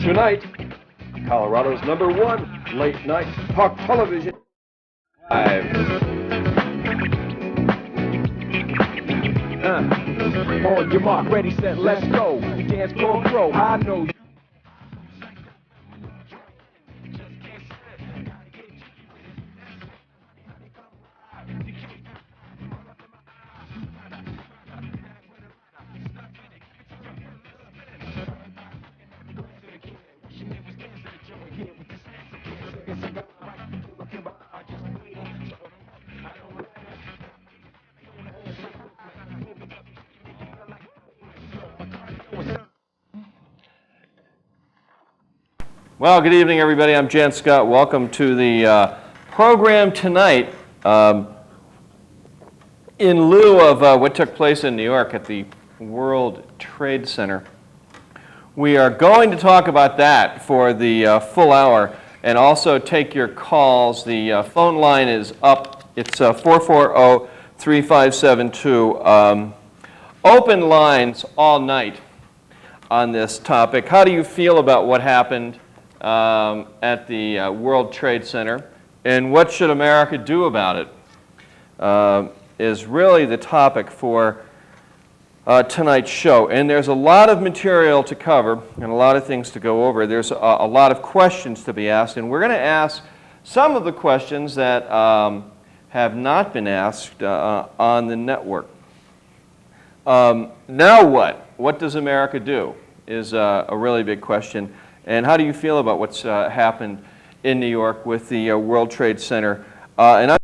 Tonight, Colorado's #1 late-night talk television. On your mark, ready, set, let's go. Dance floor pro, I know you. Well, good evening, everybody. I'm Jann Scott. Welcome to the program tonight. In lieu of what took place in New York at the World Trade Center, we are going to talk about that for the full hour and also take your calls. The phone line is up. It's 440-3572. Open lines all night on this topic. How do you feel about what happened at the World Trade Center, and what should America do about it, is really the topic for tonight's show. And there's a lot of material to cover and a lot of things to go over. There's a lot of questions to be asked, and we're going to ask some of the questions that have not been asked on the network. Now what? What does America do is a really big question. And how do you feel about what's happened in New York with the World Trade Center? And I'm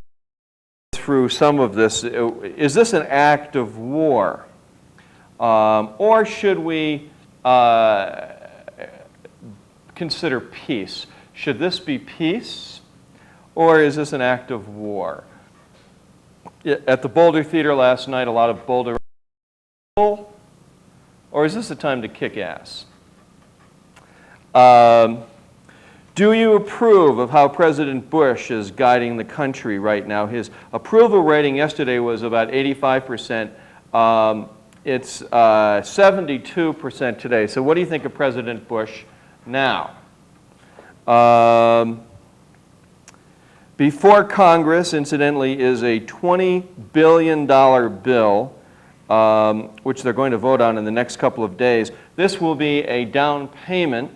through some of this. Is this an act of war? Or should we consider peace? Should this be peace? Or is this an act of war? At the Boulder Theater last night, a lot of Boulder. Or is this a time to kick ass? Do you approve of how President Bush is guiding the country right now? His approval rating yesterday was about 85%. It's 72% today. So what do you think of President Bush now? Before Congress, incidentally, is a $20 billion bill, which they're going to vote on in the next couple of days. This will be a down payment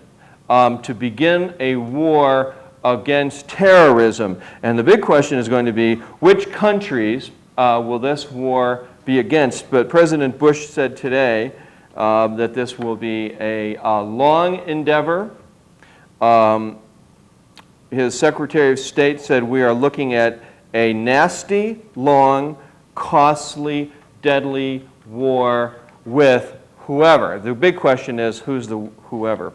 to begin a war against terrorism. And the big question is going to be, which countries will this war be against? But President Bush said today that this will be a long endeavor. His Secretary of State said we are looking at a nasty, long, costly, deadly war with whoever. The big question is, who's the whoever?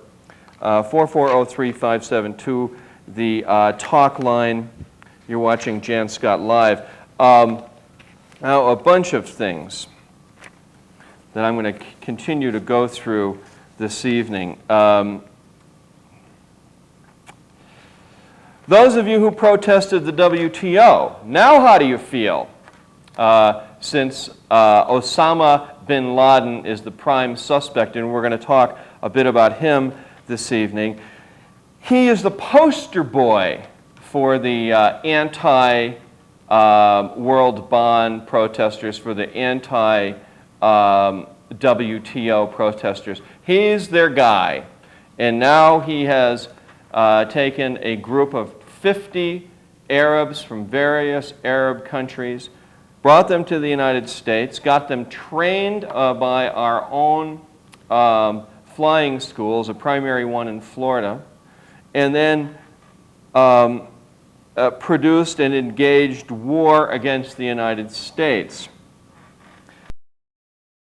440-3572, the talk line. You're watching Jann Scott Live. Now, a bunch of things that I'm going to continue to go through this evening. Those of you who protested the WTO, now how do you feel? Since Osama bin Laden is the prime suspect, and we're going to talk a bit about him this evening. He is the poster boy for the anti-World Bond protesters, for the anti-WTO protesters. He's their guy. And now he has taken a group of 50 Arabs from various Arab countries, brought them to the United States, got them trained by our own flying schools, a primary one in Florida, and then produced and engaged war against the United States.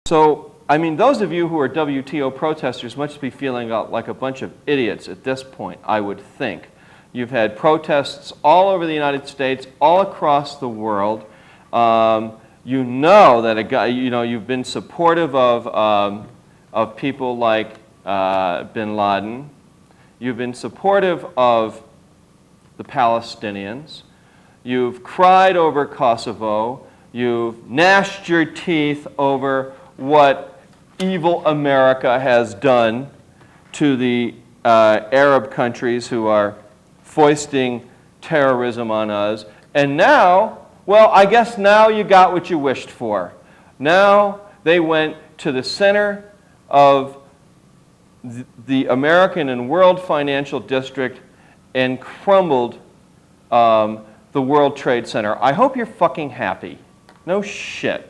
So, I mean, those of you who are WTO protesters must be feeling like a bunch of idiots at this point, I would think. You've had protests all over the United States, all across the world. You know that you've been supportive of people like bin Laden. You've been supportive of the Palestinians. You've cried over Kosovo. You've gnashed your teeth over what evil America has done to the Arab countries who are foisting terrorism on us. And now, well, I guess now you got what you wished for. Now they went to the center of the American and world financial district and crumbled the World Trade Center. I hope you're fucking happy. No shit.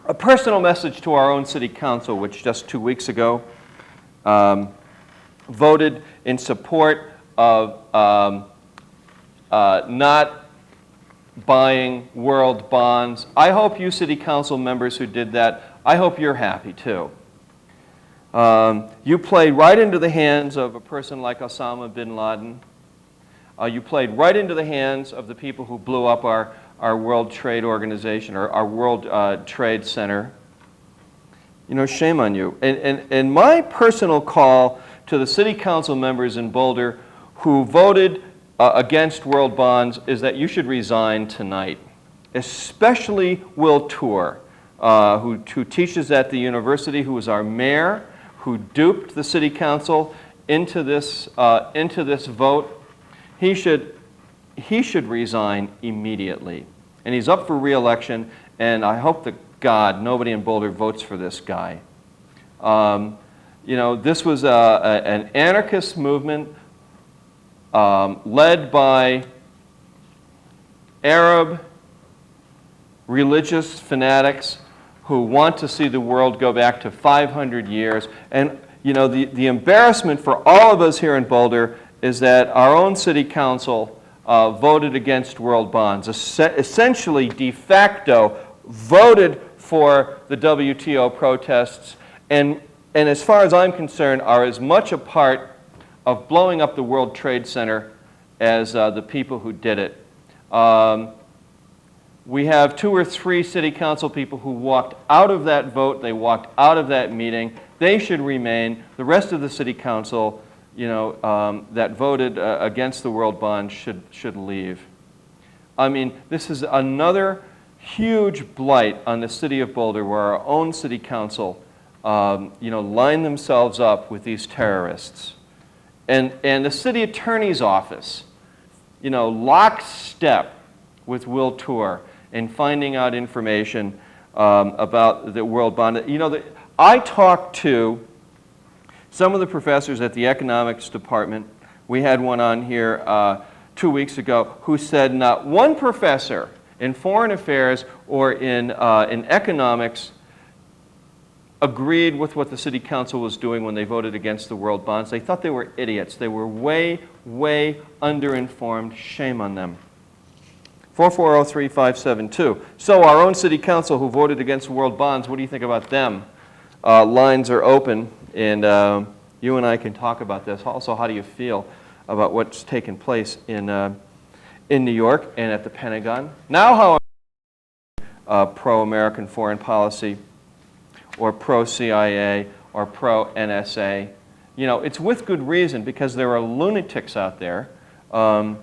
A personal message to our own city council, which just 2 weeks ago voted in support of not buying world bonds. I hope you city council members who did that, I hope you're happy too. You played right into the hands of a person like Osama bin Laden. You played right into the hands of the people who blew up our World Trade Organization, or our World Trade Center. You know, shame on you. And my personal call to the city council members in Boulder who voted against world bonds is that you should resign tonight, especially Will Tour, who teaches at the university, who was our mayor, who duped the city council into this vote. He should resign immediately. And he's up for re-election, and I hope that God, nobody in Boulder votes for this guy. You know, this was an anarchist movement led by Arab religious fanatics who want to see the world go back to 500 years. And, you know, the embarrassment for all of us here in Boulder is that our own city council voted against world bonds, essentially de facto voted for the WTO protests, and as far as I'm concerned, are as much a part of blowing up the World Trade Center as the people who did it. We have 2 or 3 city council people who walked out of that vote. They walked out of that meeting. They should remain. The rest of the city council, you know, that voted against the world bond should leave. I mean, this is another huge blight on the city of Boulder, where our own city council, you know, line themselves up with these terrorists. And the city attorney's office, you know, lockstep with Will Tour in finding out information about the world bond. You know, I talked to some of the professors at the economics department. We had one on here 2 weeks ago who said not one professor in foreign affairs or in economics agreed with what the city council was doing when they voted against the world bonds. They thought they were idiots. They were way, way underinformed. Shame on them. 4403572. So our own city council who voted against world bonds, what do you think about them? Lines are open, and you and I can talk about this. Also, how do you feel about what's taken place in New York and at the Pentagon? Now, how pro-American foreign policy, or pro-CIA, or pro-NSA? You know, it's with good reason, because there are lunatics out there, and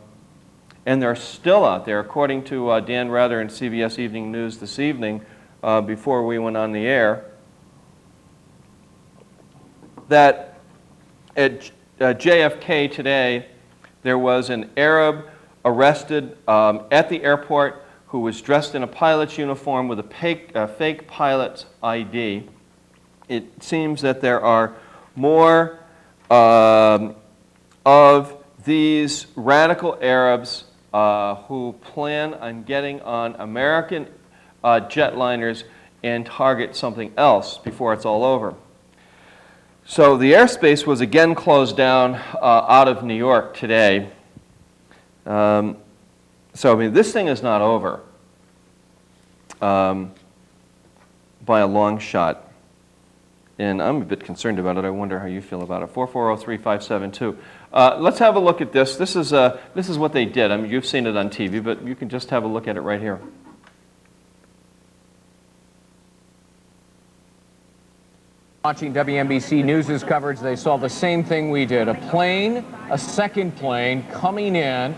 they're still out there, according to Dan Rather in CBS Evening News this evening, before we went on the air, that at JFK today, there was an Arab arrested at the airport who was dressed in a pilot's uniform with a fake pilot's ID. It seems that there are more of these radical Arabs who plan on getting on American jetliners and target something else before it's all over. So the airspace was again closed down out of New York today. So, I mean, this thing is not over by a long shot. And I'm a bit concerned about it. I wonder how you feel about it. 4403572. Let's have a look at this. This is what they did. I mean, you've seen it on TV, but you can just have a look at it right here. Watching WNBC News' coverage, they saw the same thing we did. A second plane coming in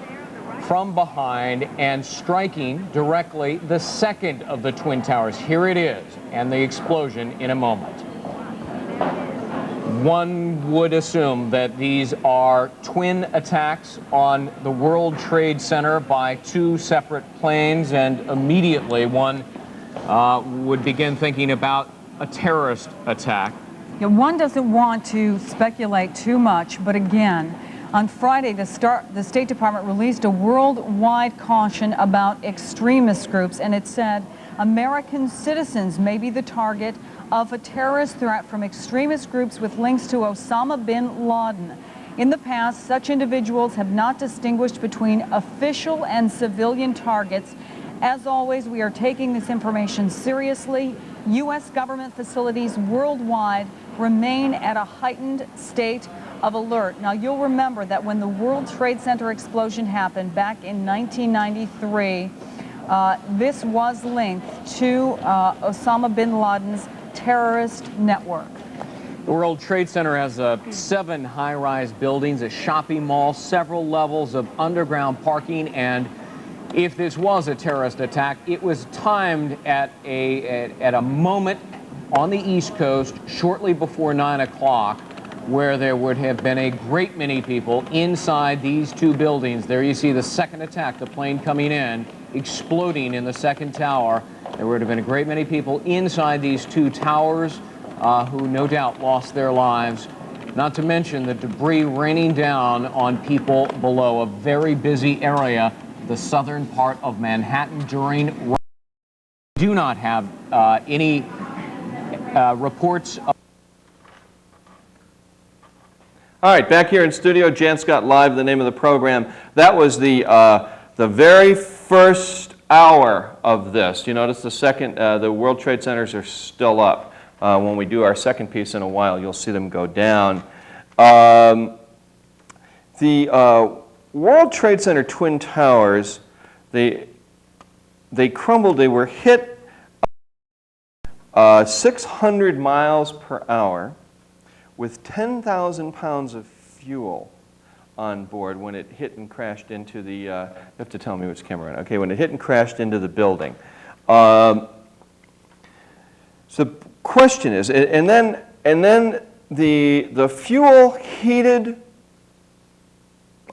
from behind and striking directly the second of the Twin Towers. Here it is, and the explosion in a moment. One would assume that these are twin attacks on the World Trade Center by two separate planes, and immediately one would begin thinking about a terrorist attack. Yeah, one doesn't want to speculate too much, but again, on Friday, the State Department released a worldwide caution about extremist groups, and it said American citizens may be the target of a terrorist threat from extremist groups with links to Osama bin Laden. In the past, such individuals have not distinguished between official and civilian targets. As always, we are taking this information seriously. U.S. government facilities worldwide remain at a heightened state of alert. Now, you'll remember that when the World Trade Center explosion happened back in 1993, this was linked to Osama bin Laden's terrorist network. The World Trade Center has 7 high-rise buildings, a shopping mall, several levels of underground parking, and if this was a terrorist attack, it was timed at a moment on the East Coast shortly before 9 o'clock, where there would have been a great many people inside these two buildings. There you see the second attack, the plane coming in, exploding in the second tower. There would have been a great many people inside these two towers who no doubt lost their lives, not to mention the debris raining down on people below. A very busy area, the southern part of Manhattan during. We do not have any reports of. All right, back here in studio, Jann Scott Live, the name of the program. That was the very first hour of this. You notice the World Trade Centers are still up. When we do our second piece in a while, you'll see them go down. The World Trade Center Twin Towers, they crumbled. They were hit 600 miles per hour with 10,000 pounds of fuel on board when it hit and crashed into the, you have to tell me which camera on. Okay, when it hit and crashed into the building. So the question is, and then the fuel heated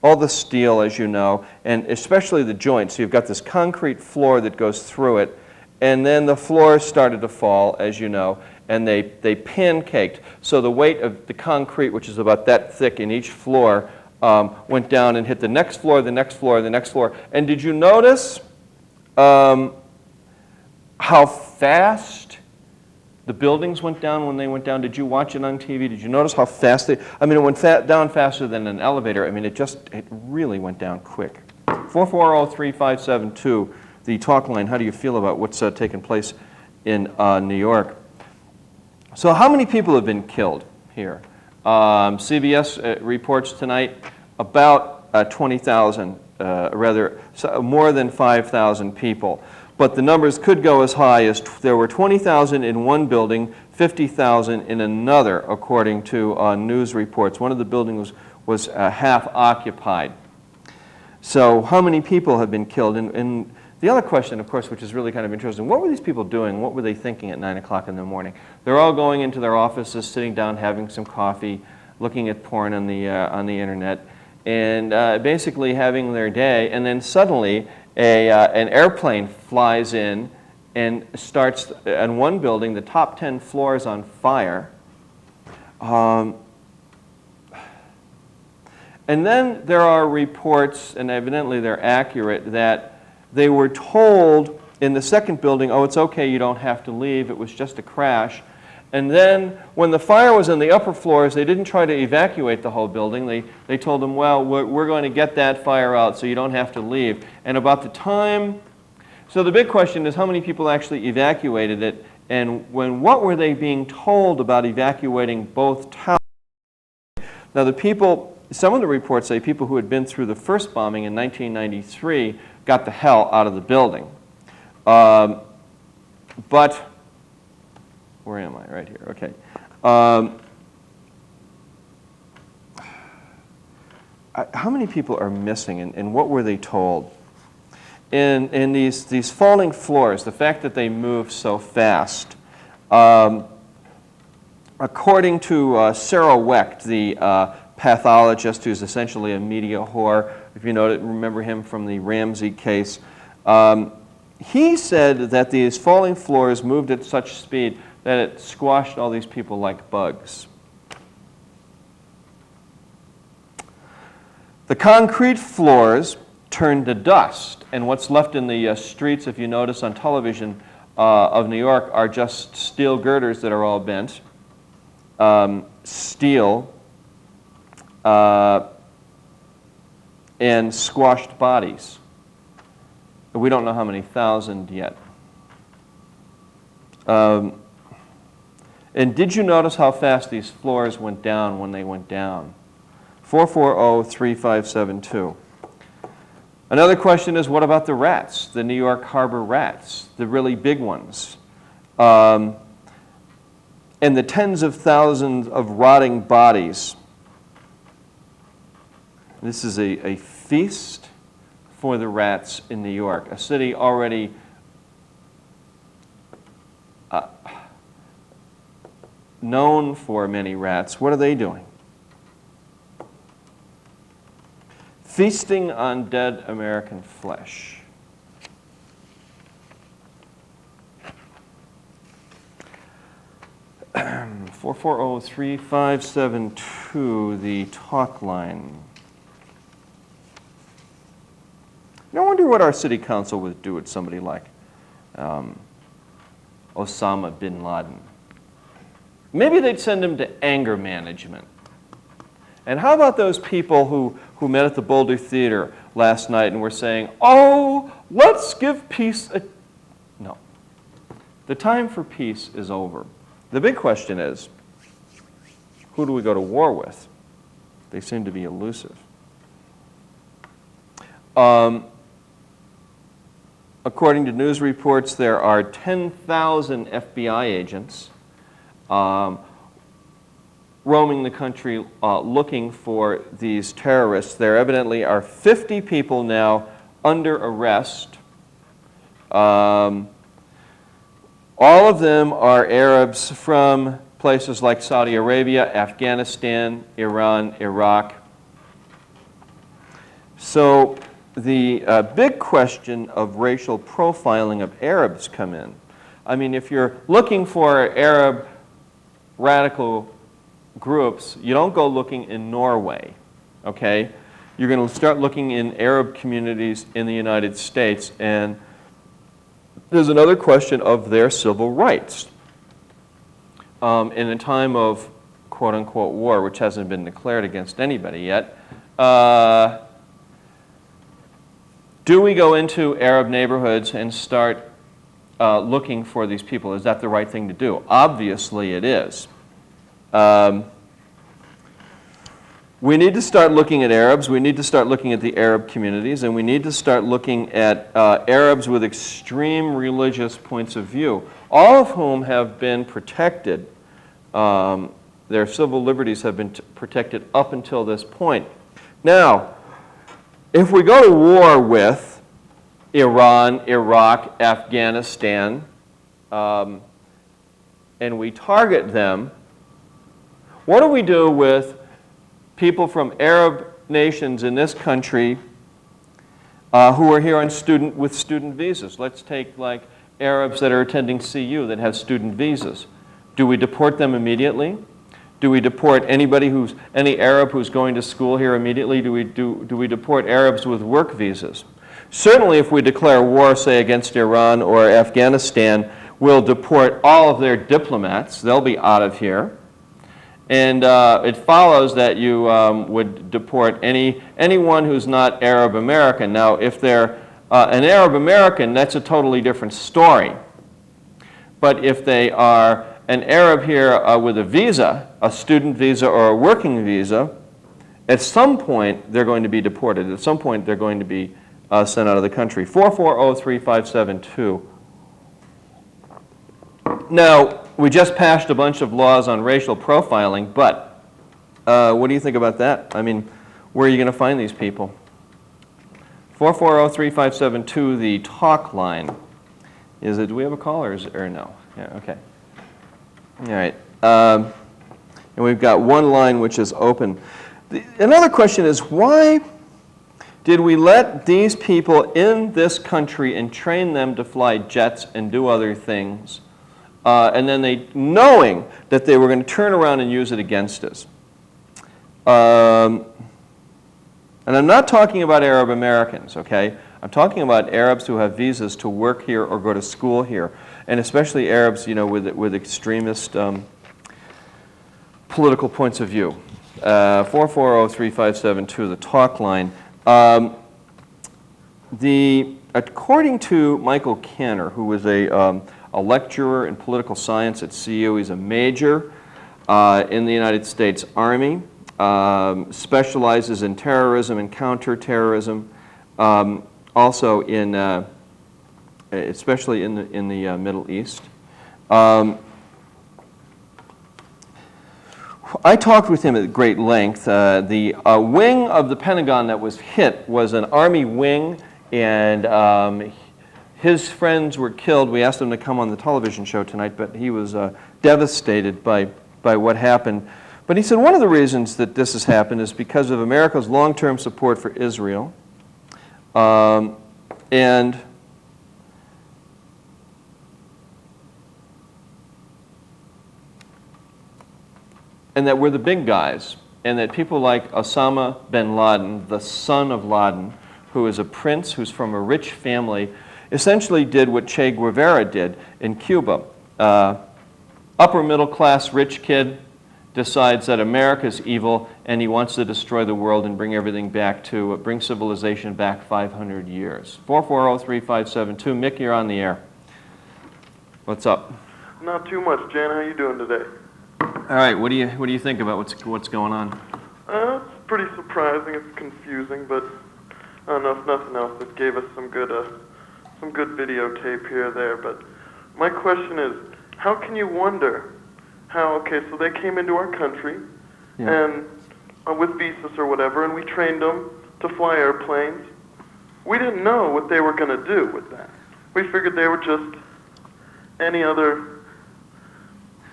all the steel, as you know, and especially the joints. So you've got this concrete floor that goes through it, and then the floor started to fall, as you know, and they pancaked. So the weight of the concrete, which is about that thick in each floor, went down and hit the next floor, the next floor, the next floor. And did you notice how fast the buildings went down when they went down? Did you watch it on TV? Did you notice how fast it went down faster than an elevator. I mean, it really went down quick. 440-3572, the talk line. How do you feel about what's taking place in New York? So how many people have been killed here? CBS reports tonight about 20,000, more than 5,000 people. But the numbers could go as high as there were 20,000 in one building, 50,000 in another, according to news reports. One of the buildings was half occupied. So how many people have been killed? And the other question, of course, which is really kind of interesting, what were these people doing? What were they thinking at 9 o'clock in the morning? They're all going into their offices, sitting down, having some coffee, looking at porn on the internet, and basically having their day. And then suddenly an airplane flies in and starts on one building, the top 10 floors on fire. And then there are reports, and evidently they're accurate, that they were told in the second building, oh, it's okay, you don't have to leave, it was just a crash. And then when the fire was in the upper floors, they didn't try to evacuate the whole building. They told them, well, we're going to get that fire out so you don't have to leave. And about the time, so the big question is how many people actually evacuated it, and what were they being told about evacuating both towers? Now the people, some of the reports say people who had been through the first bombing in 1993 got the hell out of the building. But, where am I? Right here, okay. How many people are missing, and what were they told? In these falling floors, the fact that they move so fast, according to Sarah Wecht, the pathologist who's essentially a media whore, if you remember him from the Ramsey case, he said that these falling floors moved at such speed that it squashed all these people like bugs. The concrete floors turned to dust, and what's left in the streets, if you notice on television of New York, are just steel girders that are all bent, steel, and squashed bodies. We don't know how many thousand yet. And did you notice how fast these floors went down when they went down? 440-3572. Another question is, what about the rats, the New York Harbor rats, the really big ones? And the tens of thousands of rotting bodies. This is a feast for the rats in New York, a city already known for many rats. What are they doing? Feasting on dead American flesh. 440-3572, the talk line. I wonder what our city council would do with somebody like Osama bin Laden. Maybe they'd send him to anger management. And how about those people who met at the Boulder Theater last night and were saying, oh, let's give peace a... No. The time for peace is over. The big question is, who do we go to war with? They seem to be elusive. According to news reports, there are 10,000 FBI agents roaming the country looking for these terrorists. There evidently are 50 people now under arrest. All of them are Arabs from places like Saudi Arabia, Afghanistan, Iran, Iraq. So the big question of racial profiling of Arabs come in. I mean, if you're looking for Arab radical groups, you don't go looking in Norway, okay? You're going to start looking in Arab communities in the United States, and there's another question of their civil rights. In a time of quote-unquote war, which hasn't been declared against anybody yet, do we go into Arab neighborhoods and start looking for these people? Is that the right thing to do? Obviously it is. We need to start looking at Arabs, we need to start looking at the Arab communities, and we need to start looking at Arabs with extreme religious points of view, all of whom have been protected. Their civil liberties have been protected up until this point. Now, if we go to war with Iran, Iraq, Afghanistan, and we target them, what do we do with people from Arab nations in this country who are here on with student visas? Let's take like Arabs that are attending CU that have student visas. Do we deport them immediately? Do we deport any Arab who's going to school here immediately? Do we deport Arabs with work visas? Certainly if we declare war, say, against Iran or Afghanistan, we'll deport all of their diplomats. They'll be out of here. And it follows that you would deport anyone who's not Arab American. Now, if they're an Arab American, that's a totally different story. But if they are an Arab here with a visa, a student visa or a working visa, at some point they're going to be deported. At some point they're going to be sent out of the country. 440-3572. Now, we just passed a bunch of laws on racial profiling, but what do you think about that? I mean, where are you going to find these people? 440-3572, the talk line. Do we have a call or no? Yeah, okay. All right. and we've got one line which is open. Another question is, why did we let these people in this country and train them to fly jets and do other things, and then they, knowing that they were going to turn around and use it against us? And I'm not talking about Arab Americans, okay? I'm talking about Arabs who have visas to work here or go to school here, and especially Arabs, you know, with extremist political points of view. 440-3572, the talk line. According to Michael Canner, who was a lecturer in political science at CU, he's a major in the United States Army, specializes in terrorism and counterterrorism, also in, especially in the Middle East. I talked with him at great length. The wing of the Pentagon that was hit was an Army wing, and his friends were killed. We asked him to come on the television show tonight, but he was devastated by what happened. But he said one of the reasons that this has happened is because of America's long-term support for Israel, and that we're the big guys, and that people like Osama bin Laden, the son of Laden, who is a prince who's from a rich family, essentially did what Che Guevara did in Cuba. Upper middle class rich kid decides that America's evil and he wants to destroy the world and bring everything back to, bring civilization back 500 years. 440-3572. Mick, you're on the air. What's up? Not too much, Jan. How you doing today? All right, what do you think about what's going on? It's pretty surprising. It's confusing, but I don't know if nothing else. It gave us some good videotape here or there. But my question is, how can you wonder how? Okay, so they came into our country, and with visas or whatever, and we trained them to fly airplanes. We didn't know what they were going to do with that. We figured they were just any other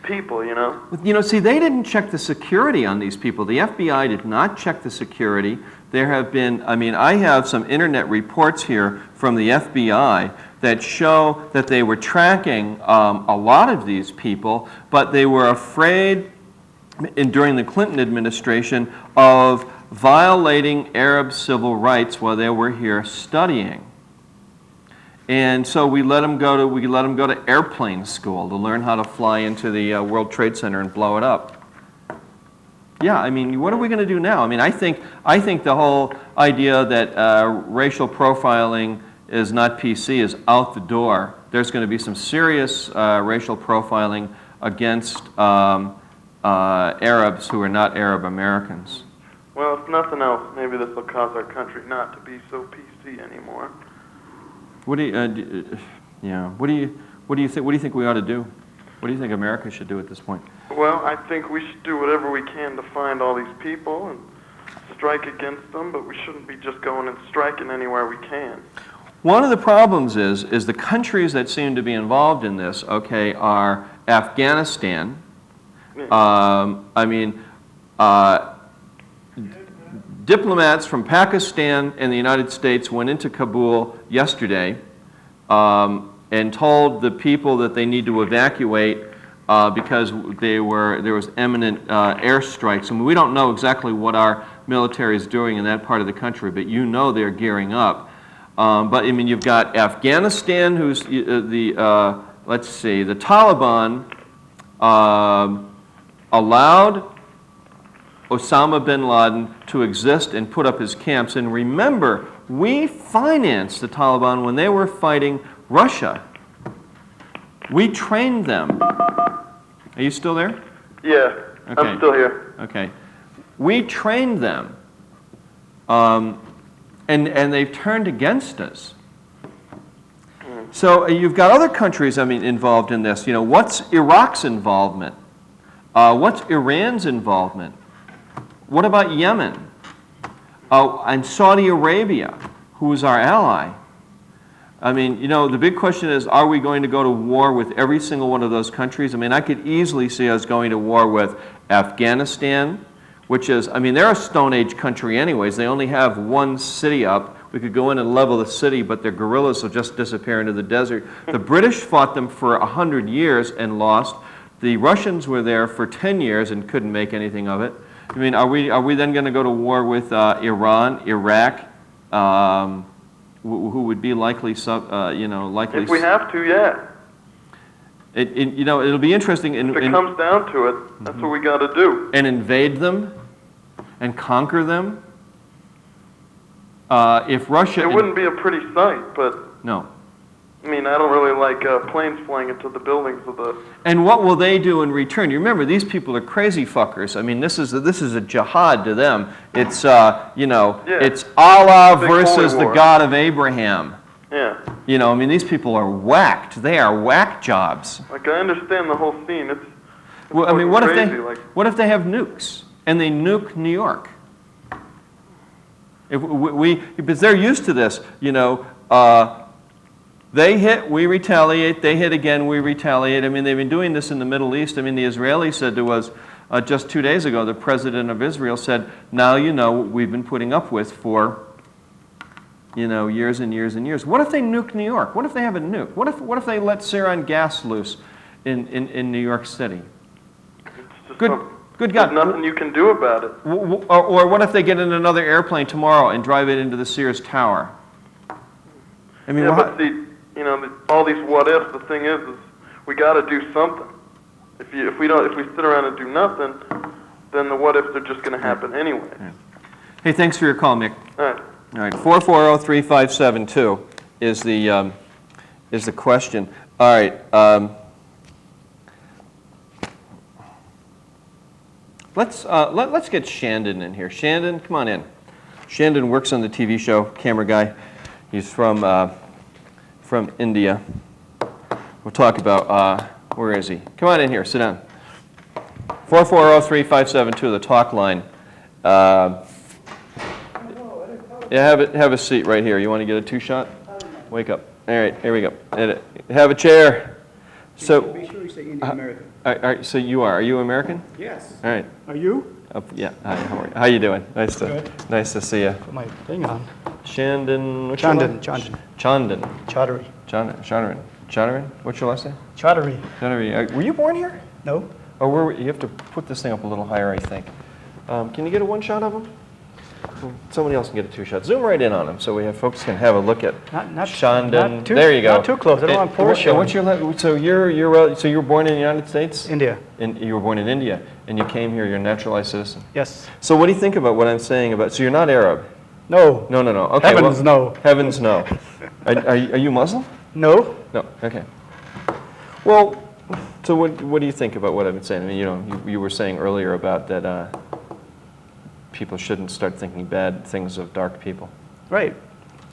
people, you know? You know, see, they didn't check the security on these people. The FBI did not check the security. There have been, I mean, I have some internet reports here from the FBI that show that they were tracking a lot of these people, but they were afraid during the Clinton administration of violating Arab civil rights while they were here studying. And so we let them go to airplane school to learn how to fly into the World Trade Center and blow it up. Yeah, I mean, what are we going to do now? I mean, I think the whole idea that racial profiling is not PC is out the door. There's going to be some serious racial profiling against Arabs who are not Arab Americans. Well, if nothing else, maybe this will cause our country not to be so PC anymore. What do you think we ought to do? What do you think America should do at this point? Well, I think we should do whatever we can to find all these people and strike against them, but we shouldn't be just going and striking anywhere we can. One of the problems is the countries that seem to be involved in this, okay, are Afghanistan. Diplomats from Pakistan and the United States went into Kabul yesterday and told the people that they need to evacuate because there was imminent airstrikes. I mean, we don't know exactly what our military is doing in that part of the country, but you know they're gearing up. But I mean, you've got Afghanistan, who's the Taliban allowed Osama bin Laden to exist and put up his camps. And remember, we financed the Taliban when they were fighting Russia. We trained them. Are you still there? Yeah, okay. I'm still here. Okay. We trained them, and they've turned against us. So you've got other countries, I mean, involved in this. You know, what's Iraq's involvement? What's Iran's involvement? What about Yemen? And Saudi Arabia, who is our ally? I mean, you know, the big question is, are we going to go to war with every single one of those countries? I mean, I could easily see us going to war with Afghanistan, which is, I mean, they're a Stone Age country anyways. They only have one city up. We could go in and level the city, but their guerrillas will just disappear into the desert. The British fought them for 100 years and lost. The Russians were there for 10 years and couldn't make anything of it. I mean, are we then going to go to war with Iran, Iraq, who would be likely, likely... If we have to, yeah. You know, it'll be interesting. If it comes down to it, that's what we got to do. And invade them and conquer them. If Russia... It wouldn't be a pretty sight, but... No. I mean, I don't really like planes flying into the buildings of the... And what will they do in return? You remember, these people are crazy fuckers. I mean, this is a jihad to them. It's, it's Allah versus the God of Abraham. Yeah. You know, I mean, these people are whacked. They are whack jobs. Like, I understand the whole scene. It's well, I mean, what crazy, if they have nukes and they nuke New York? If because they're used to this, you know. They hit, we retaliate. They hit again, we retaliate. I mean, they've been doing this in the Middle East. I mean, the Israelis said to us just 2 days ago, the president of Israel said, now you know what we've been putting up with for, you know, years and years and years. What if they nuke New York? What if they have a nuke? What if they let sarin gas loose in New York City? Good God. There's nothing you can do about it. Or what if they get in another airplane tomorrow and drive it into the Sears Tower? I mean, yeah, all these what ifs. The thing is we got to do something. If we sit around and do nothing, then the what ifs are just going to happen anyway. Yeah. Hey, thanks for your call, Mick. All right. All right. 440-3572 is the question. All right. Let's get Chandan in here. Chandan, come on in. Chandan works on the TV show, camera guy. He's from India. We'll talk about, where is he? Come on in here, sit down. 440-3572, the talk line. Yeah, have a seat right here. You want to get a two-shot? Wake up. All right, here we go. Have a chair. So, be sure you say Indian American. All right, so you are. Are you American? Yes. All right. Are you? Yeah. Hi, how are you? How you doing? Nice to see you. Put my thing on. Chandan. What's Chandan. your last? Chandan. Chaudary. Chaudary. Chaudary. What's your last name? Chaudary. Chaudary. Were you born here? No. Or you have to put this thing up a little higher, I think. Can you get a one shot of him? Somebody else can get a two shot. Zoom right in on him so we have folks can have a look at Chandan. There you go. Not too close. I don't want poor showing. What's your so you were born in the United States? India. You were born in India, and you came here. You're a naturalized citizen. Yes. So what do you think about what I'm saying about? So you're not Arab? No. No. Okay. Heavens no. Heavens no. Are you Muslim? No. No. Okay. Well, so what do you think about what I've been saying? I mean, you were saying earlier about that people shouldn't start thinking bad things of dark people. Right.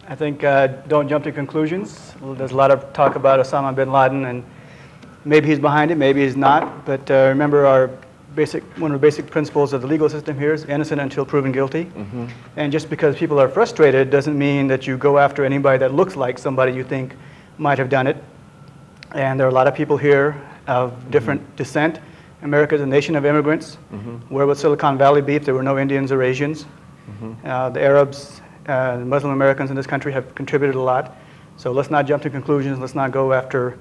I think don't jump to conclusions. Well, there's a lot of talk about Osama bin Laden, and maybe he's behind it, maybe he's not. But remember, one of the basic principles of the legal system here is innocent until proven guilty. Mm-hmm. And just because people are frustrated doesn't mean that you go after anybody that looks like somebody you think might have done it. And there are a lot of people here of different descent. America is a nation of immigrants. Mm-hmm. Where with Silicon Valley beef, there were no Indians or Asians. Mm-hmm. The Arabs, Muslim Americans in this country have contributed a lot. So let's not jump to conclusions. Let's not go after,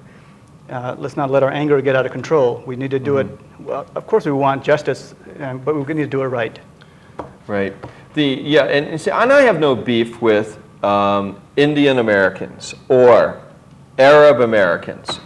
let's not let our anger get out of control. We need to do it, well, of course we want justice, but we need to do it right. Right. And I have no beef with Indian Americans or Arab Americans,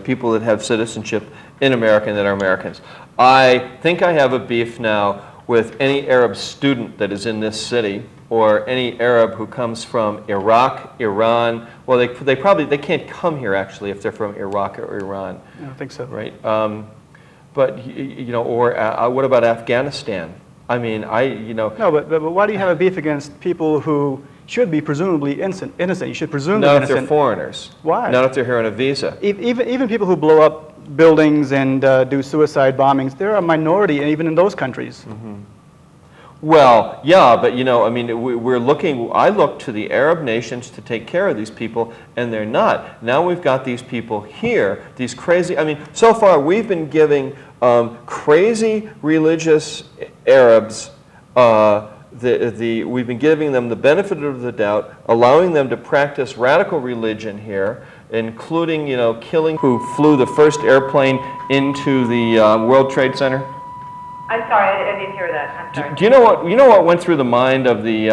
people that have citizenship in America that are Americans. I think I have a beef now with any Arab student that is in this city or any Arab who comes from Iraq, Iran. Well, they can't come here actually if they're from Iraq or Iran. I don't think so. Right. But what about Afghanistan? I mean, No, but why do you have a beef against people who should be presumably innocent? You should presume they're innocent. Not if they're foreigners. Why? Not if they're here on a visa. Even people who blow up buildings and do suicide bombings, they're a minority even in those countries. Mm-hmm. Well, yeah, but you know, I mean, I look to the Arab nations to take care of these people, and they're not. Now we've got these people here, these crazy, I mean, so far we've been giving crazy religious Arabs, we've been giving them the benefit of the doubt, allowing them to practice radical religion here, including, you know, killing who flew the first airplane into the World Trade Center. I'm sorry, I didn't hear that. I'm sorry. Do you know what went through the mind of the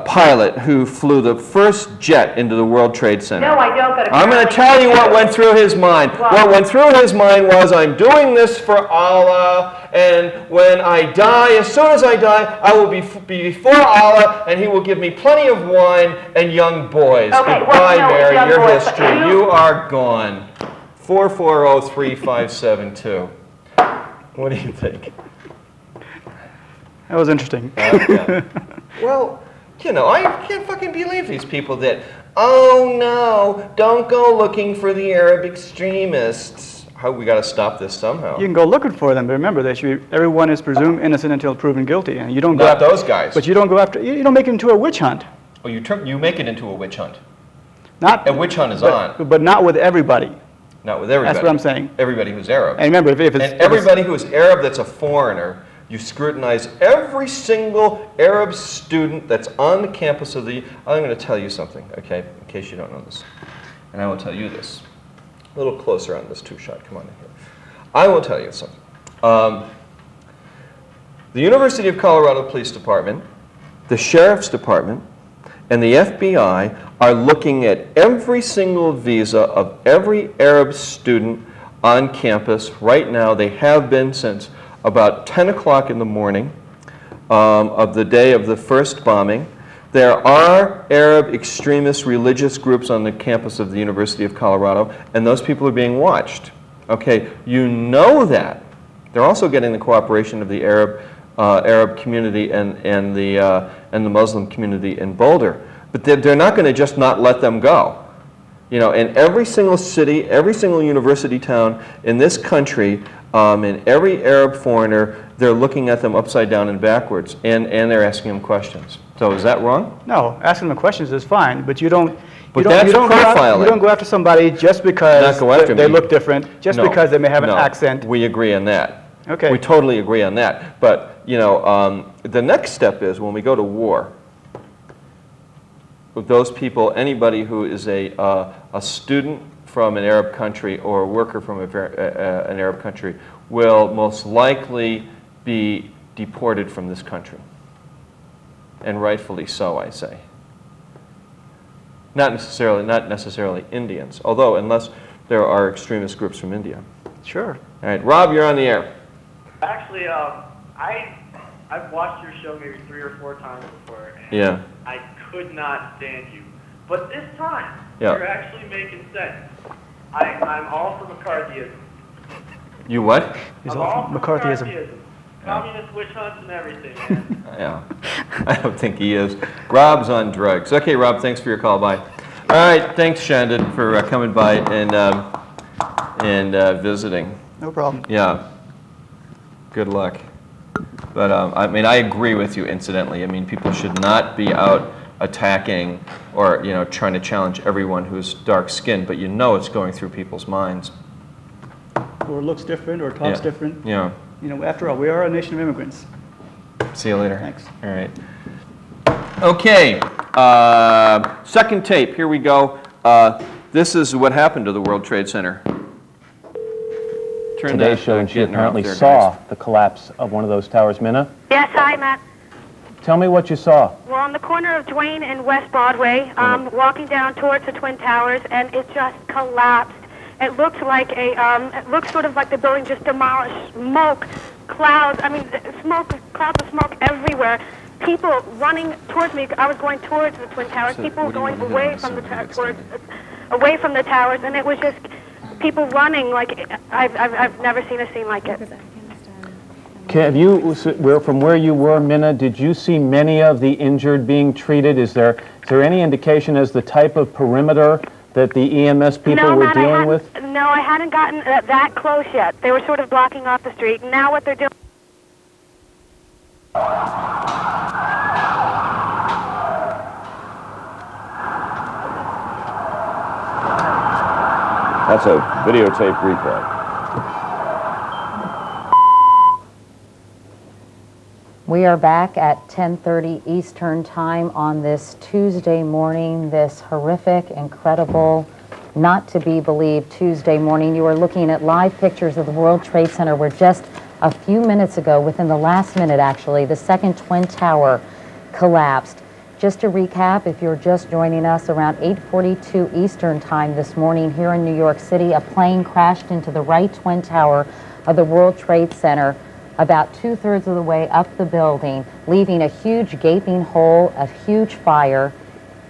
pilot who flew the first jet into the World Trade Center? No, I don't. But I'm going to tell you what went through his mind. What went through his mind was, I'm doing this for Allah, and when I die, as soon as I die, I will be before Allah, and He will give me plenty of wine and young boys. Okay, Goodbye, well, no, Mary. young Your boys, history. You are gone. 4403572. What do you think? That was interesting. Okay. Well, you know, I can't fucking believe these people that, oh no, don't go looking for the Arab extremists. How we got to stop this somehow. You can go looking for them, but remember, everyone is presumed innocent until proven guilty, and you don't go Not after those guys. But you don't go after. You don't make it into a witch hunt. Oh, you make it into a witch hunt. Not A witch hunt is on. but not with everybody. Not with everybody. That's what I'm saying. Everybody who's Arab. And remember, if it's everybody who is Arab that's a foreigner, you scrutinize every single Arab student that's on the campus of the... I'm going to tell you something, okay, in case you don't know this. And I will tell you this. A little closer on this two-shot. Come on in here. I will tell you something. The University of Colorado Police Department, the Sheriff's Department, and the FBI are looking at every single visa of every Arab student on campus right now. They have been since about 10 o'clock in the morning of the day of the first bombing. There are Arab extremist religious groups on the campus of the University of Colorado, and those people are being watched. Okay, you know that. They're also getting the cooperation of the Arab community and the Muslim community in Boulder. But they're not going to just not let them go. You know, in every single city, every single university town in this country, and every Arab foreigner, they're looking at them upside down and backwards, and they're asking them questions. So is that wrong? No, asking them questions is fine, but you don't. But that's profiling. You don't go after somebody just because they look different, just because they may have an accent. We agree on that. Okay. We totally agree on that. But you know, the next step is when we go to war. With those people, anybody who is a student from an Arab country or a worker from an Arab country will most likely be deported from this country. And rightfully so, I say. Not necessarily Indians, although unless there are extremist groups from India. Sure. All right, Rob, you're on the air. Actually, I've watched your show maybe 3 or 4 times before, and Yeah. I could not stand you. But this time, Yeah. you're actually making sense. I'm all for McCarthyism. You what? He's I'm all all for for McCarthyism. Communist witch hunts and everything, man. Yeah, I don't think he is. Rob's on drugs. Okay, Rob, thanks for your call. Bye. All right, thanks, Chandan, for coming by and visiting. No problem. Yeah. Good luck. But I mean, I agree with you. Incidentally, I mean, people should not be out attacking or trying to challenge everyone who's dark-skinned. But it's going through people's minds. Or looks different, or talks different. Yeah. After all, we are a nation of immigrants. See you later. Thanks. All right. Okay. Second tape. Here we go. This is what happened to the World Trade Center. Today showed she apparently saw the collapse of one of those towers. Minna? Yes, hi, Matt. Tell me what you saw. Well, on the corner of Duane and West Broadway, walking down towards the Twin Towers, and it just collapsed. It looks like it looks sort of like the building just demolished. Smoke, clouds, clouds of smoke everywhere. People running towards me. I was going towards the Twin Towers. People going away from the towers, and it was just people running like I've never seen a scene like it. Have you, from where you were, Minna, did you see many of the injured being treated? Is there any indication as the type of perimeter that the EMS people were dealing with? No, I hadn't gotten that close yet. They were sort of blocking off the street. Now what they're doing... That's a videotape replay. We are back at 10:30 Eastern Time on this Tuesday morning, this horrific, incredible, not to be believed Tuesday morning. You are looking at live pictures of the World Trade Center where just a few minutes ago, within the last minute actually, the second Twin Tower collapsed. Just to recap, if you're just joining us, around 8:42 Eastern Time this morning here in New York City, a plane crashed into the right Twin Tower of the World Trade Center about 2/3 of the way up the building, leaving a huge gaping hole, a huge fire,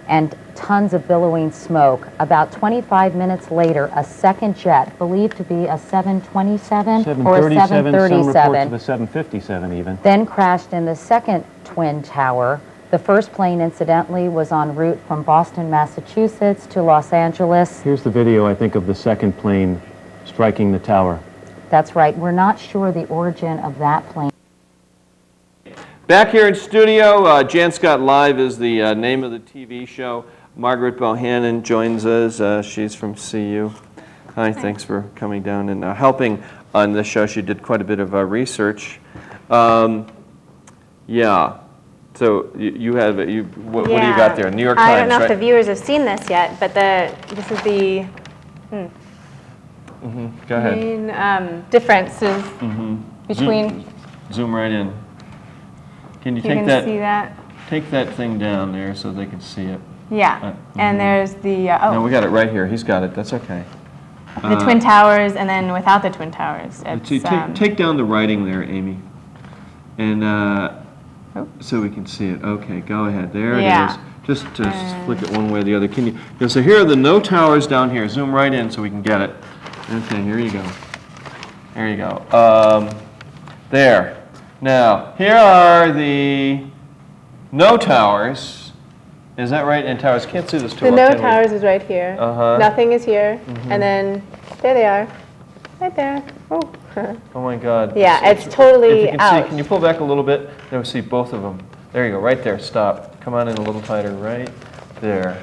and tons of billowing smoke. About 25 minutes later, a second jet, believed to be a 727 or a 737, some reports of a 757 even, then crashed in the second Twin Tower. The first plane, incidentally, was en route from Boston, Massachusetts to Los Angeles. Here's the video, I think, of the second plane striking the tower. That's right. We're not sure the origin of that plane. Back here in studio, Jann Scott Live is the name of the TV show. Margarette Bohannan joins us. She's from CU. Hi, thanks for coming down and helping on this show. She did quite a bit of research. Yeah. So you have what do you got there? New York Times, I don't know right? if the viewers have seen this yet, but this is the Go ahead. main differences between. Zoom right in. Can you You take can that? see that. Take that thing down there so they can see it. Yeah, and there's the No, we got it right here. He's got it. That's okay. the Twin Towers, and then without the Twin Towers, Let's it's see, take down the writing there, Amy, and so we can see it. Okay, go ahead. There it is. Just flick it one way or the other. Can you? So here are the no towers down here. Zoom right in so we can get it. Okay, here you go. There you go. There. Now here are the no towers. Is that right? And towers. Can't see this too well. the no towers is right here. Nothing is here, and then there they are, right there. Oh. Oh my God. Yeah, it's totally if you can out. See, can you pull back a little bit? Then we see both of them. There you go, right there, stop. Come on in a little tighter, right there.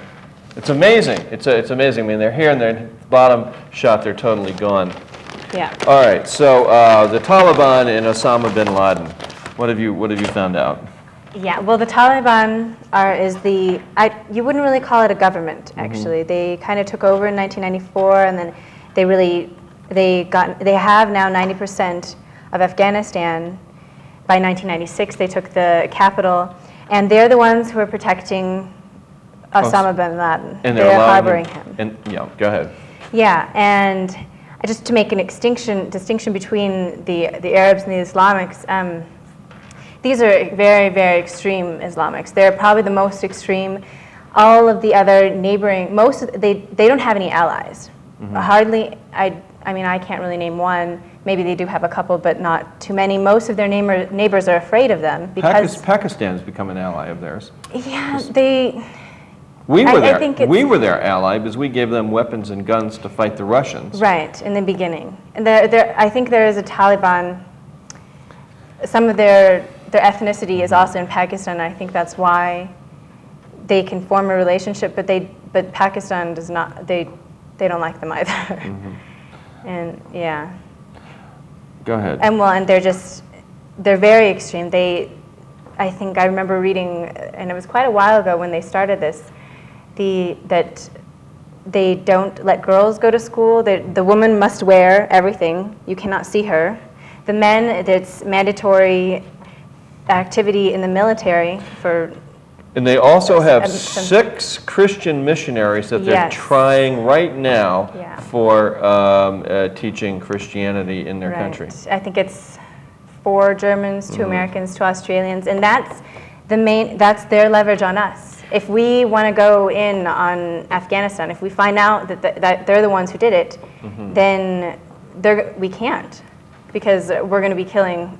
It's amazing, it's amazing. I mean, they're here and they're bottom shot, they're totally gone. Yeah. All right, so the Taliban and Osama bin Laden, what have you found out? Yeah, well, the Taliban you wouldn't really call it a government, actually. They kind of took over in 1994, and then they have now 90% of Afghanistan. By 1996, they took the capital, and they're the ones who are protecting Osama bin Laden. And they're harboring him. And yeah, go ahead. Yeah, and just to make an distinction between the Arabs and the Islamics, these are very, very extreme Islamics. They're probably the most extreme. All of the other neighboring, they don't have any allies. Hardly, I mean, I can't really name one. Maybe they do have a couple, but not too many. Most of their neighbors are afraid of them because Pakistan has become an ally of theirs. Yeah, We were I think we were their ally because we gave them weapons and guns to fight the Russians. Right, in the beginning. And I think there is a Taliban, some of their ethnicity is also in Pakistan. I think that's why they can form a relationship, but Pakistan does not, they don't like them either. And yeah. Go ahead. And they're very extreme. I think I remember reading, and it was quite a while ago when they started this, that they don't let girls go to school. The woman must wear everything. You cannot see her. The men, it's mandatory activity in the military for. And they also have 6 Christian missionaries that they're trying right now for teaching Christianity in their country. I think it's 4 Germans, 2 Americans, 2 Australians, and that's their leverage on us. If we want to go in on Afghanistan, if we find out that they're the ones who did it, then we can't, because we're going to be killing,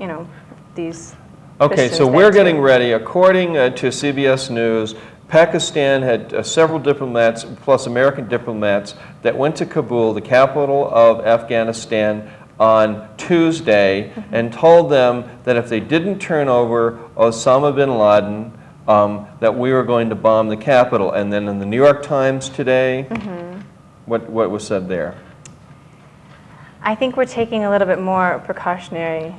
these. Okay, Christians so we're too. getting ready. According to CBS News, Pakistan had several diplomats, plus American diplomats, that went to Kabul, the capital of Afghanistan, on Tuesday and told them that if they didn't turn over Osama bin Laden, that we were going to bomb the Capitol. And then in the New York Times today, what was said there? I think we're taking a little bit more precautionary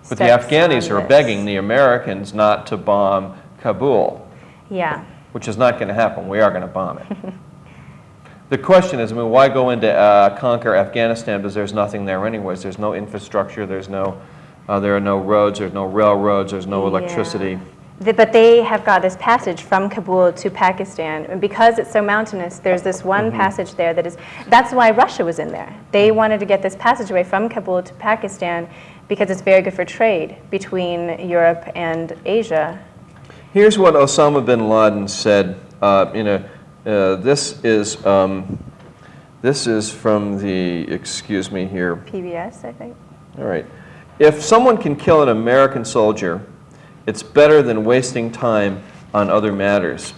But the steps Afghanis on are this. begging the Americans not to bomb Kabul, Yeah. which is not going to happen. We are going to bomb it. The question is, I mean, why go into conquer Afghanistan because there's nothing there anyways? There's no infrastructure, there are no roads, there's no railroads, there's no electricity. But they have got this passage from Kabul to Pakistan, and because it's so mountainous, there's this one passage there that's why Russia was in there. They wanted to get this passageway from Kabul to Pakistan because it's very good for trade between Europe and Asia. Here's what Osama bin Laden said. This is from the, excuse me here. PBS, I think. All right. If someone can kill an American soldier, it's better than wasting time on other matters.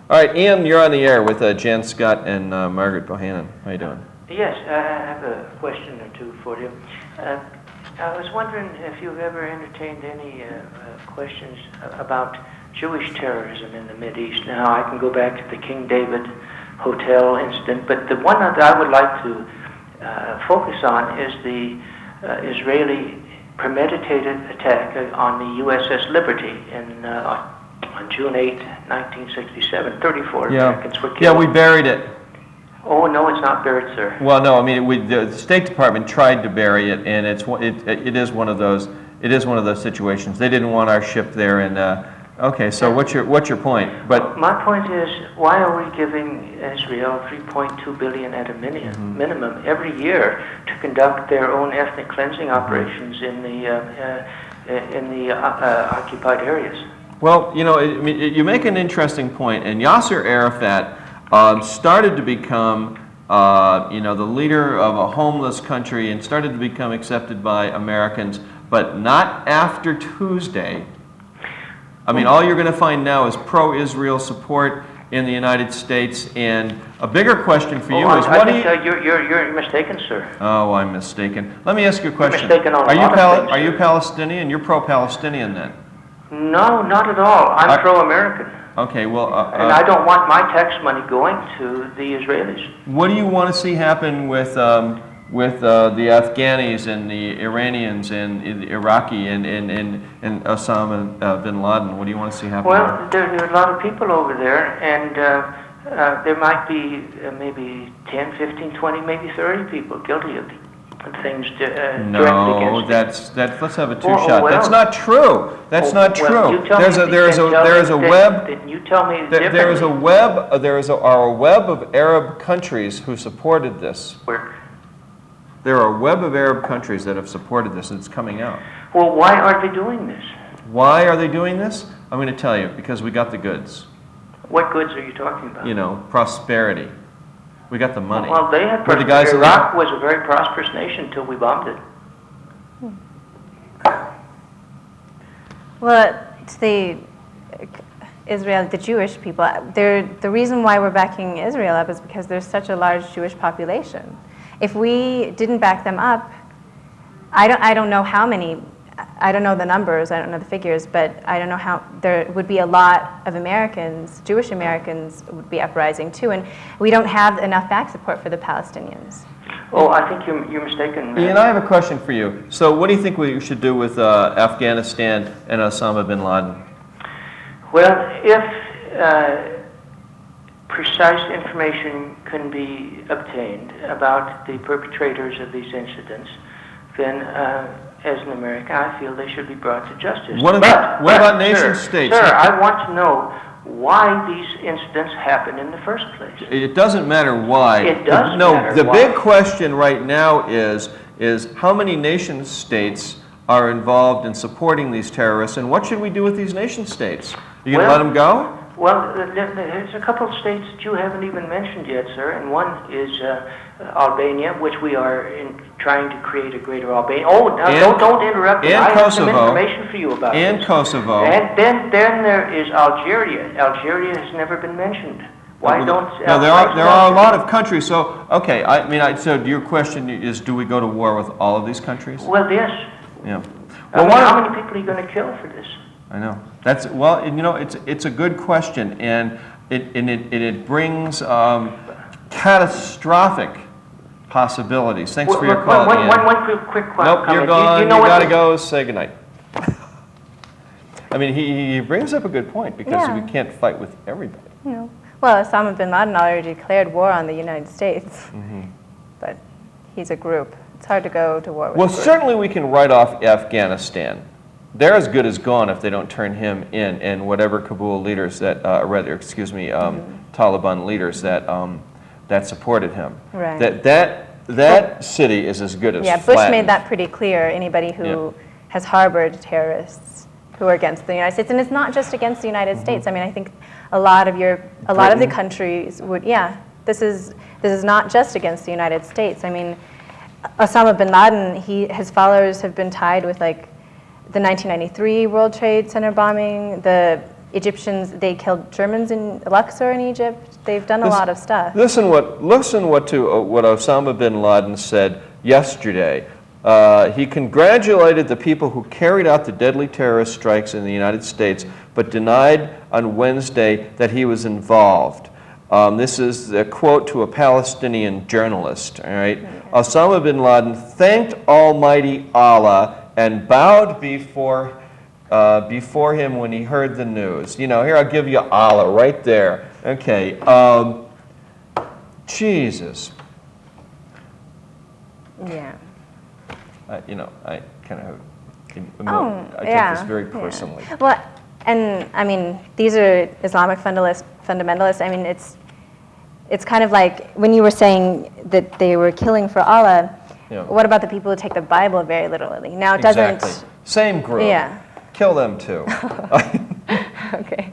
All right, Ian, you're on the air with Jann Scott and Margarette Bohannan. How you doing? Yes, I have a question or two for you. I was wondering if you've ever entertained any questions about Jewish terrorism in the Mideast. Now, I can go back to the King David Hotel incident, but the one that I would like to focus on is the Israeli premeditated attack on the USS Liberty on June 8, 1967. 34 Americans were killed. Yeah, we buried it. Oh, no, it's not buried, sir. Well, no, I mean, the State Department tried to bury it, and it is one of those situations. They didn't want our ship there, and okay. So what's your point? But my point is, why are we giving Israel $3.2 billion at a minimum every year to conduct their own ethnic cleansing operations in the occupied areas? Well, you make an interesting point, and Yasser Arafat started to become, the leader of a homeless country and started to become accepted by Americans, but not after Tuesday. I mean, all you're going to find now is pro-Israel support in the United States, and a bigger question for you is, what do you... You're mistaken, sir. Oh, I'm mistaken. Let me ask you a question. You're mistaken on a lot of things, Are you Palestinian? You're pro-Palestinian then? No, not at all. I'm pro-American. Okay, well... and I don't want my tax money going to the Israelis. What do you want to see happen with the Afghanis and the Iranians and the Iraqi and Osama bin Laden? What do you want to see happen? Well, there are a lot of people over there, and there might be maybe 10, 15, 20, maybe 30 people guilty of things directly against that's let's have a two-shot. Well, that's not true. That's not true. Well, there is a web. You tell me there is a web. There is a web of Arab countries who supported this. Where? There are a web of Arab countries that have supported this, and it's coming out. Well, why are they doing this? Why are they doing this? I'm going to tell you, because we got the goods. What goods are you talking about? Prosperity. We got the money. Well, they had prosperity. Iraq was a very prosperous nation until we bombed it. Well, to the Israel, the Jewish people, the reason why we're backing Israel up is because there's such a large Jewish population. If we didn't back them up, I don't know how many, I don't know the numbers, I don't know the figures, but I don't know how, there would be a lot of Americans, Jewish Americans would be uprising too, and we don't have enough back support for the Palestinians. Oh, I think you're mistaken. Ian, I have a question for you. So what do you think we should do with Afghanistan and Osama bin Laden? Well, if precise information can be obtained about the perpetrators of these incidents, then as an American, I feel they should be brought to justice. What about nation states? Sir, I want to know why these incidents happen in the first place. It doesn't matter why. It does matter the why. big question right now is how many nation states are involved in supporting these terrorists, and what should we do with these nation states? Are you going to let them go? Well, there's a couple of states that you haven't even mentioned yet, sir, and one is Albania, which we are trying to create a greater Albania. Oh, now don't interrupt me. I have some information for you about this. And Kosovo. And then there is Algeria. Algeria has never been mentioned. Why don't... No, there are a lot of countries. So, okay, so your question is, do we go to war with all of these countries? Well, yes. Yeah. Well, Well, how many people are you going to kill for this? I know. It's a good question, and it brings catastrophic possibilities. Thanks for your call, Ian. One quick Nope, comment. you're gone. You know You what gotta go. Say goodnight. I mean, he brings up a good point because Yeah. we can't fight with everybody. No. Well, Osama bin Laden already declared war on the United States, but he's a group. It's hard to go to war with Well, a group. certainly we can write off Afghanistan. They're as good as gone if they don't turn him in, and whatever Kabul leaders that, Taliban leaders that supported him. Right. That city is as good as Yeah, Bush flattened. made that pretty clear. Anybody who has harbored terrorists who are against the United States, and it's not just against the United States. I mean, I think a lot of the countries would. Yeah, this is not just against the United States. I mean, Osama bin Laden, his followers have been tied with like the 1993 World Trade Center bombing. The Egyptians, they killed Germans in Luxor in Egypt. They've done a lot of stuff. Listen what Osama bin Laden said yesterday. He congratulated the people who carried out the deadly terrorist strikes in the United States, but denied on Wednesday that he was involved. This is a quote to a Palestinian journalist. All right, Osama bin Laden thanked Almighty Allah and bowed before him when he heard the news. You know, here, I'll give you Allah right there. Okay. Jesus. Yeah. I kind of, I yeah, take this very personally. Yeah. Well, and I mean, these are Islamic fundamentalists. I mean, it's kind of like when you were saying that they were killing for Allah. Yeah. What about the people who take the Bible very literally? Now it doesn't. Exactly. Same group. Yeah. Kill them too. Okay.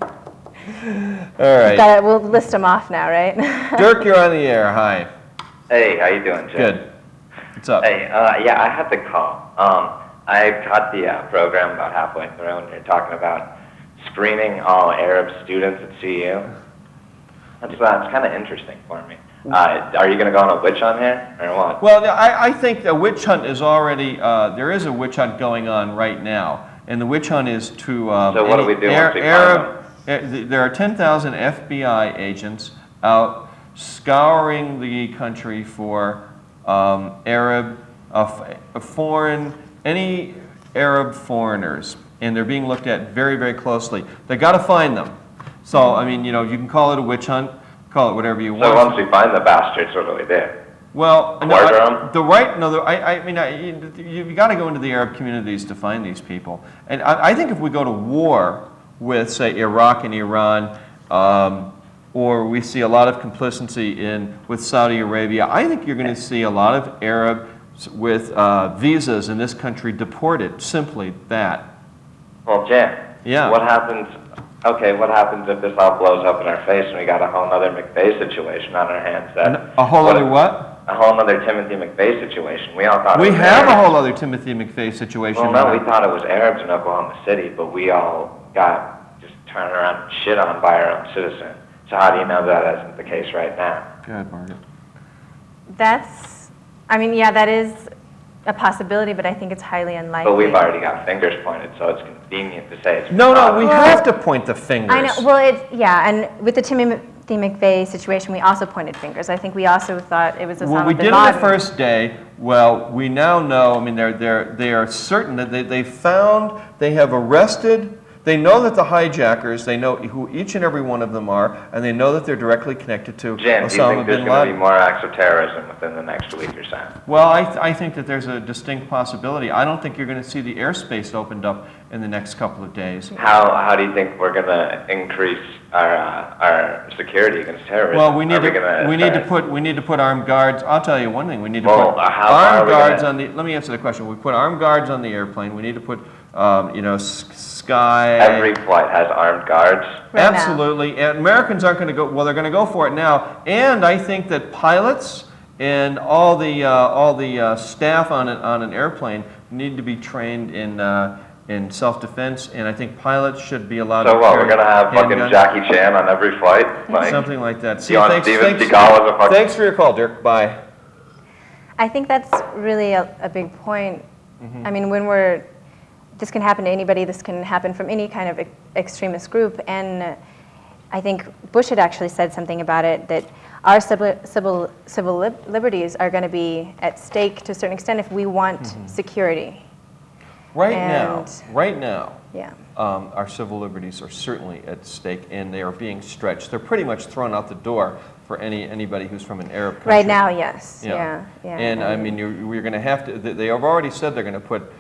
All right. We'll list them off now, right? Dirk, you're on the air. Hi. Hey, how you doing, Jim? Good. What's up? Hey, yeah, I had to call. I caught the program about halfway through, and you're talking about screening all Arab students at CU. That's kind of interesting for me. Are you going to go on a witch hunt here, or what? Well, I think the witch hunt is already, there is a witch hunt going on right now. And the witch hunt is to... so what do we do once we find them? There are 10,000 FBI agents out scouring the country for Arab, any Arab foreigners. And they're being looked at very, very closely. They got to find them. So, I mean, you can call it a witch hunt, call it whatever you want. So once we find the bastards, what do we do? Well, you've got to go into the Arab communities to find these people. And I think if we go to war with, say, Iraq and Iran, or we see a lot of complicity with Saudi Arabia, I think you're going to see a lot of Arabs with visas in this country deported. Simply that. Well, Jan, yeah. What happens if this all blows up in our face and we got a whole other McVeigh situation on our hands? A whole other what? A whole other Timothy McVeigh situation. We all thought we it was have Arabs. a whole other Timothy McVeigh situation. Well, no, we thought it was Arabs in Oklahoma City, but we all got just turned around and shit on by our own citizens. So how do you know that isn't the case right now? Go ahead, Margaret. That is a possibility, but I think it's highly unlikely. But we've already got fingers pointed, so it's convenient to say it's No, we have to point the fingers. I know. Well, and with the Timothy McVeigh situation, we also pointed fingers. I think we also thought it was Osama bin Laden. Well, we did on the first day. Well, we now know. I mean, they are certain that they have arrested. They know that the hijackers. They know who each and every one of them are, and they know that they're directly connected to Jan, Osama bin Laden. do you think there's going to be more acts of terrorism within the next week or so? Well, I think that there's a distinct possibility. I don't think you're going to see the airspace opened up in the next couple of days. How do you think we're going to increase our security against terrorism? Well, we need to put armed guards. I'll tell you one thing. We need to put armed guards on the. Let me answer the question. We put armed guards on the airplane. We need to put sky. Every flight has armed guards. Right Absolutely. And Americans aren't going to go. Well, they're going to go for it now. And I think that pilots and all the staff on an airplane need to be trained in in self-defense, and I think pilots should be allowed So to what, carry we're going to have fucking handguns. Jackie Chan on every flight? Like, Something like that. you want Steven Seagal as a fucking... Thanks for your call, Dirk. Bye. I think that's really a big point. I mean, this can happen to anybody, this can happen from any kind of extremist group, and I think Bush had actually said something about it, that our civil liberties are going to be at stake to a certain extent if we want security. Right now, yeah. Our civil liberties are certainly at stake, and they are being stretched. They're pretty much thrown out the door for anybody who's from an Arab country. Right now, yes. Yeah. And I mean, you're going to have to. They have already said they're going to put,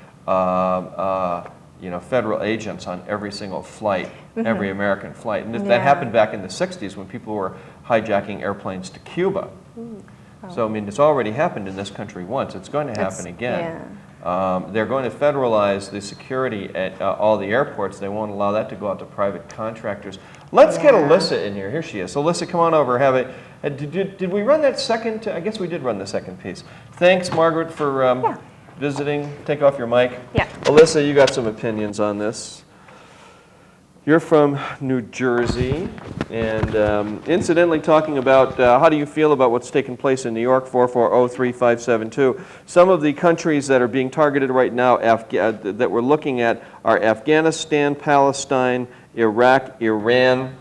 federal agents on every single flight, every American flight, and that happened back in the '60s when people were hijacking airplanes to Cuba. So I mean, it's already happened in this country once. It's going to happen again. They're going to federalize the security at all the airports. They won't allow that to go out to private contractors. Let's get Alissa in here. Here she is. So Alissa, come on over. Did we run that second? I guess we did run the second piece. Thanks, Margaret, for visiting. Take off your mic. Yeah. Alissa, you got some opinions on this. You're from New Jersey, and incidentally talking about how do you feel about what's taking place in New York, 440-3572. Some of the countries that are being targeted right now that we're looking at are Afghanistan, Palestine, Iraq, Iran.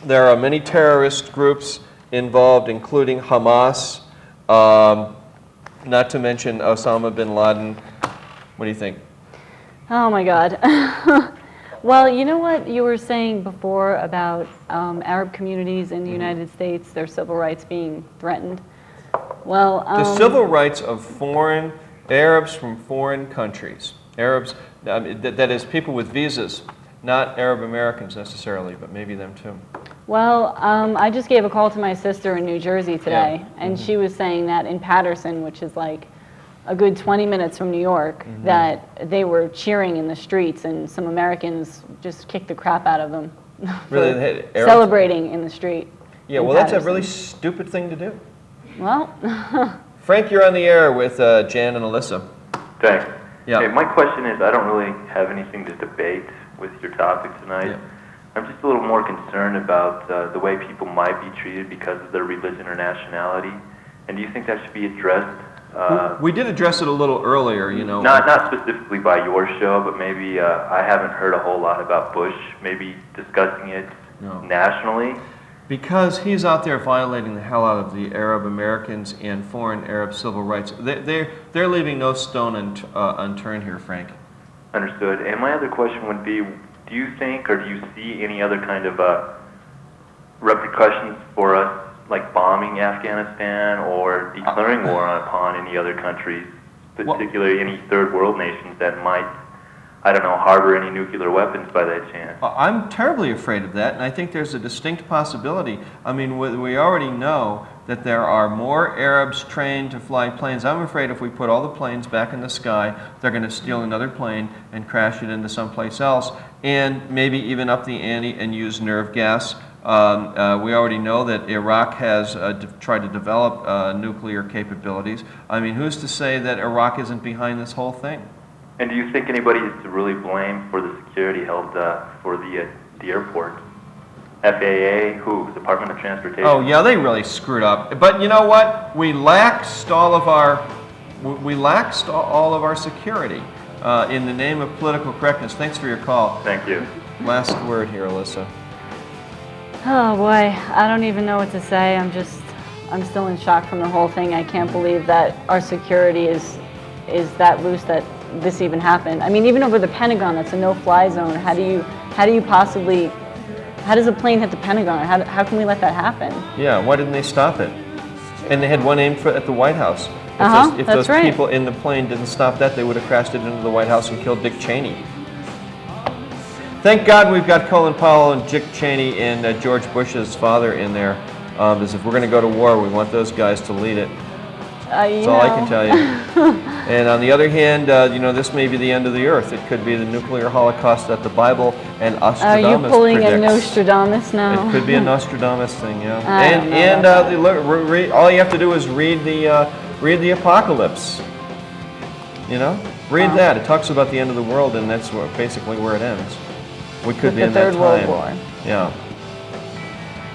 There are many terrorist groups involved, including Hamas, not to mention Osama bin Laden. What do you think? Oh my God. Well, you know what you were saying before about Arab communities in the United States, their civil rights being threatened? Well, the civil rights of foreign Arabs from foreign countries, Arabs, that is people with visas, not Arab Americans necessarily, but maybe them too. Well, I just gave a call to my sister in New Jersey today, and she was saying that in Patterson, which is like a good 20 minutes from New York, that they were cheering in the streets, and some Americans just kicked the crap out of them for celebrating in the street. Yeah, well, that's a really stupid thing to do. Well, Frank, you're on the air with Jann and Alissa. Thanks. Yeah. Hey, my question is, I don't really have anything to debate with your topic tonight. Yeah. I'm just a little more concerned about the way people might be treated because of their religion or nationality. And do you think that should be addressed? We did address it a little earlier, you know. Not specifically by your show, but maybe I haven't heard a whole lot about Bush, maybe discussing it nationally. Because he's out there violating the hell out of the Arab Americans and foreign Arab civil rights. They're leaving no stone unturned here, Frank. Understood. And my other question would be, do you think or do you see any other kind of repercussions for us, like bombing Afghanistan or declaring war upon any other countries, particularly any third world nations that might, I don't know, harbor any nuclear weapons by that chance? I'm terribly afraid of that, and I think there's a distinct possibility. I mean, we already know that there are more Arabs trained to fly planes. I'm afraid if we put all the planes back in the sky, they're going to steal another plane and crash it into someplace else, and maybe even up the ante and use nerve gas. We already know that Iraq has tried to develop nuclear capabilities. I mean, who's to say that Iraq isn't behind this whole thing? And do you think anybody is to really blame for the security held for the airport? FAA, who? Department of Transportation? Oh yeah, they really screwed up. But you know what? We laxed all of our security in the name of political correctness. Thanks for your call. Thank you. Last word here, Alissa. oh boy, I don't even know what to say. I'm still in shock from the whole thing. I can't believe that our security is that loose that this even happened. I mean, even over the Pentagon, that's a no-fly zone. How does a plane hit the Pentagon? How can we let that happen? Yeah, why didn't they stop it? And they had one aimed at the White House. If those people in the plane didn't stop that, they would have crashed it into the White House and killed Dick Cheney. Thank God we've got Colin Powell and Dick Cheney and George Bush's father in there. Because if we're going to go to war, we want those guys to lead it. That's all I can tell you. And on the other hand, this may be the end of the earth. It could be the nuclear holocaust that the Bible and Nostradamus Are you pulling predicts. a Nostradamus now? It could be a Nostradamus thing, yeah. And all you have to do is read the apocalypse. You know. Read that. It talks about the end of the world, and that's basically where it ends. We could With be the in that Third World time. War. Yeah.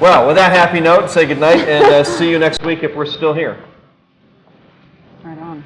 Well, with that happy note, say goodnight, and see you next week if we're still here. Right on.